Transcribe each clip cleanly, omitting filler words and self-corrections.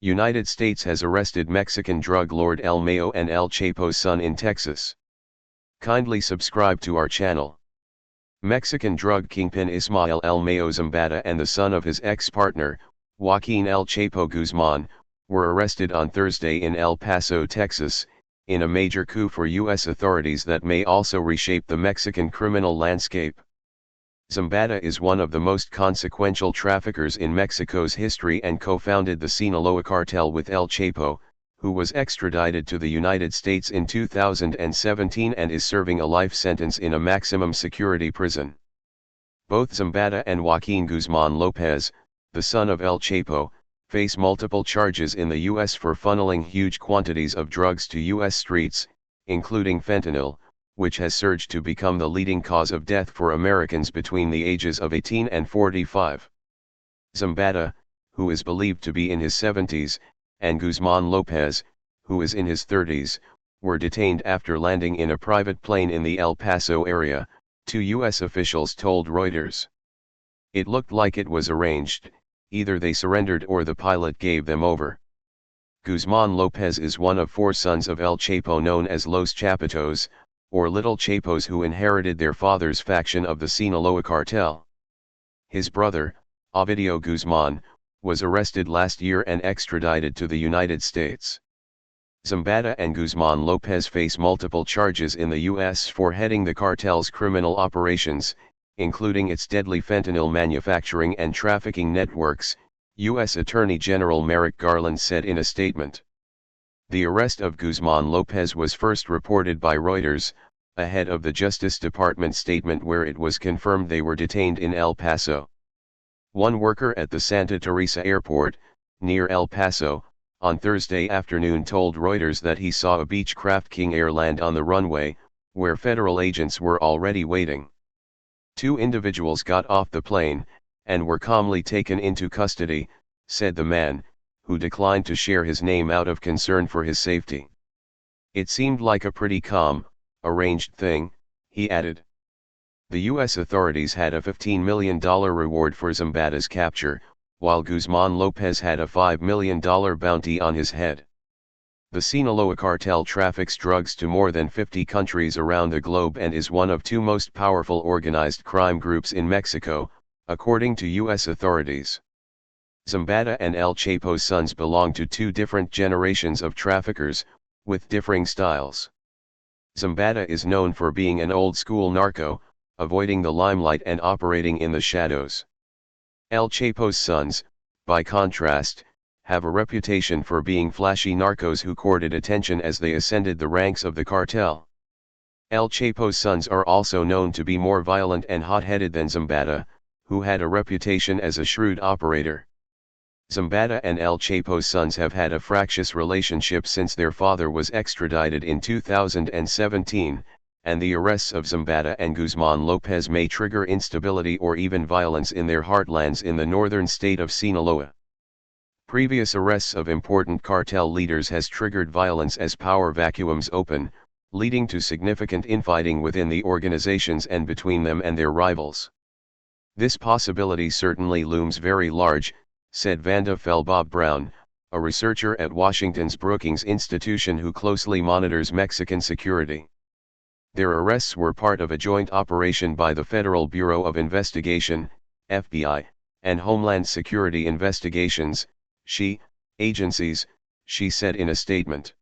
United States has arrested Mexican drug lord El Mayo and El Chapo's son in Texas. Kindly subscribe to our channel. Mexican drug kingpin Ismael El Mayo Zambada and the son of his ex-partner, Joaquin El Chapo Guzman, were arrested on Thursday in El Paso, Texas, in a major coup for U.S. authorities that may also reshape the Mexican criminal landscape. Zambada is one of the most consequential traffickers in Mexico's history and co-founded the Sinaloa cartel with El Chapo, who was extradited to the United States in 2017 and is serving a life sentence in a maximum security prison. Both Zambada and Joaquin Guzman Lopez, the son of El Chapo, face multiple charges in the U.S. for funneling huge quantities of drugs to U.S. streets, including fentanyl, which has surged to become the leading cause of death for Americans between the ages of 18 and 45. Zambada, who is believed to be in his 70s, and Guzman Lopez, who is in his 30s, were detained after landing in a private plane in the El Paso area, two U.S. officials told Reuters. It looked like it was arranged, either they surrendered or the pilot gave them over. Guzman Lopez is one of four sons of El Chapo known as Los Chapitos, or Little Chapos, who inherited their father's faction of the Sinaloa cartel. His brother, Ovidio Guzman, was arrested last year and extradited to the United States. Zambada and Guzman Lopez face multiple charges in the U.S. for heading the cartel's criminal operations, including its deadly fentanyl manufacturing and trafficking networks, U.S. Attorney General Merrick Garland said in a statement. The arrest of Guzman Lopez was first reported by Reuters, ahead of the Justice Department statement where it was confirmed they were detained in El Paso. One worker at the Santa Teresa Airport, near El Paso, on Thursday afternoon told Reuters that he saw a Beechcraft King Air land on the runway, where federal agents were already waiting. Two individuals got off the plane, and were calmly taken into custody, said the man, who declined to share his name out of concern for his safety. It seemed like a pretty calm, arranged thing, he added. The U.S. authorities had a $15 million reward for Zambada's capture, while Guzman Lopez had a $5 million bounty on his head. The Sinaloa cartel traffics drugs to more than 50 countries around the globe and is one of two most powerful organized crime groups in Mexico, according to U.S. authorities. Zambada and El Chapo's sons belong to two different generations of traffickers, with differing styles. Zambada is known for being an old-school narco, avoiding the limelight and operating in the shadows. El Chapo's sons, by contrast, have a reputation for being flashy narcos who courted attention as they ascended the ranks of the cartel. El Chapo's sons are also known to be more violent and hot-headed than Zambada, who had a reputation as a shrewd operator. Zambada and El Chapo's sons have had a fractious relationship since their father was extradited in 2017, and the arrests of Zambada and Guzman Lopez may trigger instability or even violence in their heartlands in the northern state of Sinaloa. Previous arrests of important cartel leaders has triggered violence as power vacuums open, leading to significant infighting within the organizations and between them and their rivals. This possibility certainly looms very large, said Vanda Felbob Brown, a researcher at Washington's Brookings Institution who closely monitors Mexican security. Their arrests were part of a joint operation by the Federal Bureau of Investigation, FBI, and Homeland Security Investigations, agencies, she said in a statement.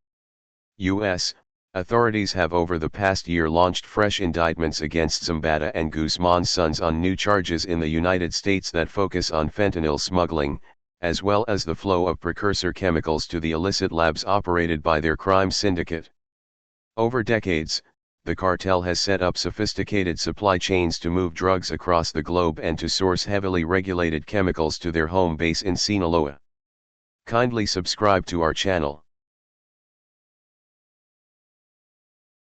U.S. authorities have over the past year launched fresh indictments against Zambada and Guzman's sons on new charges in the United States that focus on fentanyl smuggling, as well as the flow of precursor chemicals to the illicit labs operated by their crime syndicate. Over decades, the cartel has set up sophisticated supply chains to move drugs across the globe and to source heavily regulated chemicals to their home base in Sinaloa. Kindly subscribe to our channel.